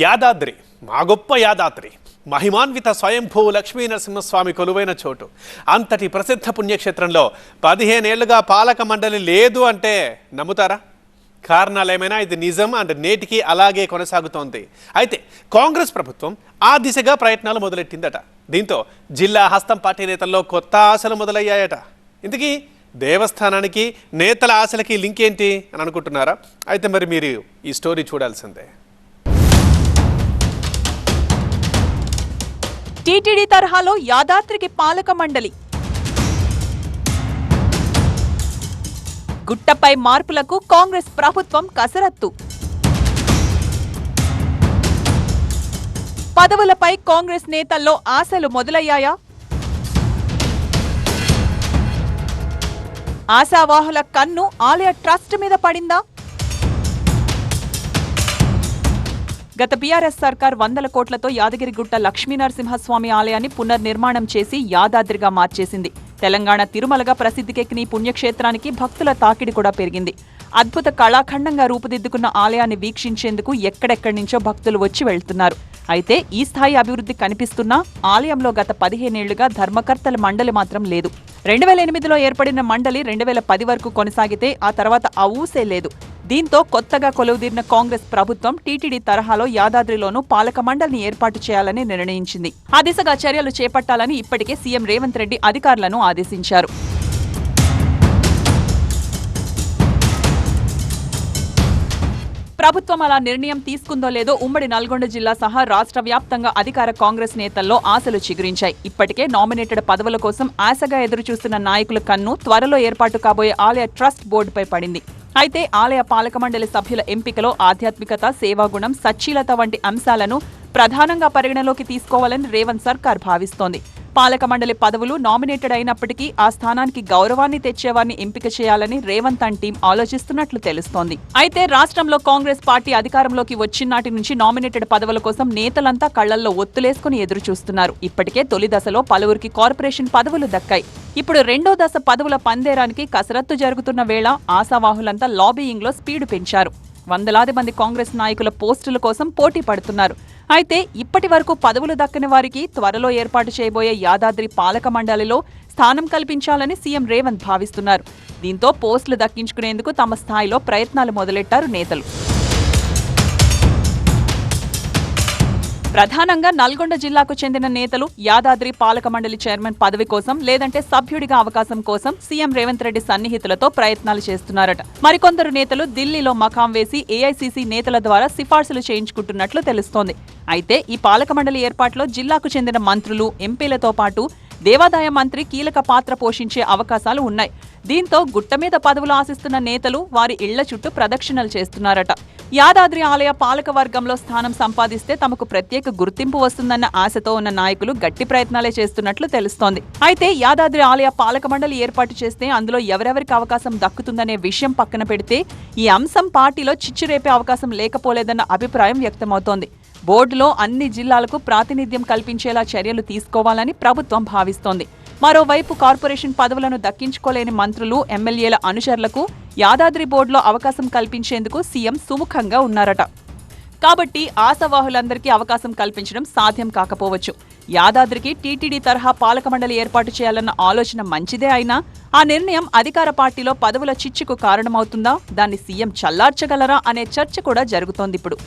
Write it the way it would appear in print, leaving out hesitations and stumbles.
యాదాద్రి మా గొప్ప యాదాద్రి మహిమాన్విత స్వయంభూ లక్ష్మీ నరసింహస్వామి కొలువైన చోటు. అంతటి ప్రసిద్ధ పుణ్యక్షేత్రంలో 15 ఏళ్లుగా పాలక మండలి లేదు అంటే నమ్ముతారా? కారణాలేమైనా ఇది నిజం అండ్ నేటికి అలాగే కొనసాగుతోంది. అయితే కాంగ్రెస్ ప్రభుత్వం ఆ దిశగా ప్రయత్నాలు మొదలెట్టిందట. దీంతో జిల్లా హస్తం పార్టీ నేతల్లో కొత్త ఆశలు మొదలయ్యాయట. ఇంతకీ దేవస్థానానికి నేతల ఆశలకి లింక్ ఏంటి అని అనుకుంటున్నారా? అయితే మరి మీరు ఈ స్టోరీ చూడాల్సిందే. టీటీడీ తరహాలో యాదాద్రికి పాలక మండలి, గుట్టపై మార్పులకు కాంగ్రెస్ ప్రభుత్వం కసరత్తు, పదవులపై కాంగ్రెస్ నేతల్లో ఆశలు మొదలయ్యాయా? ఆశావాహుల కన్ను ఆలయ ట్రస్ట్ మీద పడిందా? గత బీఆర్ఎస్ సర్కార్ 100 కోట్లతో యాదగిరిగుట్ట లక్ష్మీనరసింహస్వామి ఆలయాన్ని పునర్నిర్మాణం చేసి యాదాద్రిగా మార్చేసింది. తెలంగాణ తిరుమలగా ప్రసిద్ధికెక్కిన ఈ పుణ్యక్షేత్రానికి భక్తుల తాకిడి కూడా పెరిగింది. అద్భుత కళాఖండంగా రూపుదిద్దుకున్న ఆలయాన్ని వీక్షించేందుకు ఎక్కడెక్కడి నుంచో భక్తులు వచ్చి వెళ్తున్నారు. అయితే ఈ స్థాయి అభివృద్ధి కనిపిస్తున్నా ఆలయంలో గత 15 ఏళ్లుగా ధర్మకర్తల మండలి మాత్రం లేదు. 2008లో ఏర్పడిన మండలి 2010 వరకు కొనసాగితే ఆ తర్వాత ఆ ఊసే లేదు. దీంతో కొత్తగా కొలువుదీరిన కాంగ్రెస్ ప్రభుత్వం టీటీడీ తరహాలో యాదాద్రిలోనూ పాలక మండలిని ఏర్పాటు చేయాలని నిర్ణయించింది. ఆ దిశగా చర్యలు చేపట్టాలని ఇప్పటికే సీఎం రేవంత్ రెడ్డి అధికారులను ఆదేశించారు. ప్రభుత్వం అలా నిర్ణయం తీసుకుందో లేదో ఉమ్మడి నల్గొండ జిల్లా సహా రాష్ట్ర వ్యాప్తంగా అధికార కాంగ్రెస్ నేతల్లో ఆశలు చిగురించాయి. ఇప్పటికే నామినేటెడ్ పదవుల కోసం ఆశగా ఎదురుచూస్తున్న నాయకుల కన్ను త్వరలో ఏర్పాటు కాబోయే ఆలయ ట్రస్ట్ బోర్డుపై పడింది. అయితే ఆలయ పాలక మండలి సభ్యుల ఎంపికలో ఆధ్యాత్మికత, సేవాగుణం, సచ్చీలత వంటి అంశాలను ప్రధానంగా పరిగణలోకి తీసుకోవాలని రేవంత్ సర్కార్ భావిస్తోంది. పాలక మండలి పదవులు నామినేటెడ్ అయినప్పటికీ ఆ స్థానానికి గౌరవాన్ని తెచ్చేవారిని ఎంపిక చేయాలని రేవంత్ అండ్ టీం ఆలోచిస్తున్నట్లు తెలుస్తోంది. అయితే రాష్ట్రంలో కాంగ్రెస్ పార్టీ అధికారంలోకి వచ్చినాటి నుంచి నామినేటెడ్ పదవుల కోసం నేతలంతా కళ్లల్లో ఒత్తులేసుకుని ఎదురుచూస్తున్నారు. ఇప్పటికే తొలి దశలో పలువురికి కార్పొరేషన్ పదవులు దక్కాయి. ఇప్పుడు రెండో దశ పదవుల పందేరానికి కసరత్తు జరుగుతున్న వేళ ఆశావాహులంతా లాబీయింగ్లో స్పీడ్ పెంచారు. వందలాది మంది కాంగ్రెస్ నాయకుల పోస్టుల కోసం పోటీ పడుతున్నారు. అయితే ఇప్పటి వరకు పదవులు దక్కని వారికి త్వరలో ఏర్పాటు చేయబోయే యాదాద్రి పాలక మండలిలో స్థానం కల్పించాలని సీఎం రేవంత్ భావిస్తున్నారు. దీంతో పోస్టులు దక్కించుకునేందుకు తమ స్థాయిలో ప్రయత్నాలు మొదలెట్టారు నేతలు. ప్రధానంగా నల్గొండ జిల్లాకు చెందిన నేతలు యాదాద్రి పాలక మండలి చైర్మన్ పదవి కోసం లేదంటే సభ్యుడిగా అవకాశం కోసం సీఎం రేవంత్ రెడ్డి సన్నిహితులతో ప్రయత్నాలు చేస్తున్నారట. మరికొందరు నేతలు ఢిల్లీలో మకాం వేసి ఏఐసీసీ నేతల ద్వారా సిఫార్సులు చేయించుకుంటున్నట్లు తెలుస్తోంది. అయితే ఈ పాలక మండలి ఏర్పాటులో జిల్లాకు చెందిన మంత్రులు, ఎంపీలతో పాటు దేవాదాయ మంత్రి కీలక పాత్ర పోషించే అవకాశాలు ఉన్నాయి. దీంతో గుట్ట మీద పదవులు ఆశిస్తున్న నేతలు వారి ఇళ్ల చుట్టూ ప్రదక్షిణలు చేస్తున్నారట. యాదాద్రి ఆలయ పాలక వర్గంలో స్థానం సంపాదిస్తే తమకు ప్రత్యేక గుర్తింపు వస్తుందన్న ఆశతో ఉన్న నాయకులు గట్టి ప్రయత్నాలే చేస్తున్నట్లు తెలుస్తోంది. అయితే యాదాద్రి ఆలయ పాలక మండలి ఏర్పాటు చేస్తే అందులో ఎవరెవరికి అవకాశం దక్కుతుందనే విషయం పక్కన పెడితే ఈ అంశం పార్టీలో చిచ్చురేపే అవకాశం లేకపోలేదన్న అభిప్రాయం వ్యక్తమవుతోంది. బోర్డులో అన్ని జిల్లాలకు ప్రాతినిధ్యం కల్పించేలా చర్యలు తీసుకోవాలని ప్రభుత్వం భావిస్తోంది. మరోవైపు కార్పొరేషన్ పదవులను దక్కించుకోలేని మంత్రులు, ఎమ్మెల్యేల అనుచరులకు యాదాద్రి బోర్డులో అవకాశం కల్పించేందుకు సీఎం సుముఖంగా ఉన్నారట. కాబట్టి ఆశావాహులందరికీ అవకాశం కల్పించడం సాధ్యం కాకపోవచ్చు. యాదాద్రికి టీటీడీ తరహా పాలక మండలి ఏర్పాటు చేయాలన్న ఆలోచన మంచిదే అయినా ఆ నిర్ణయం అధికార పార్టీలో పదవుల చిచ్చుకు కారణమవుతుందా, దాన్ని సీఎం చల్లార్చగలరా అనే చర్చ కూడా జరుగుతోంది ఇప్పుడు.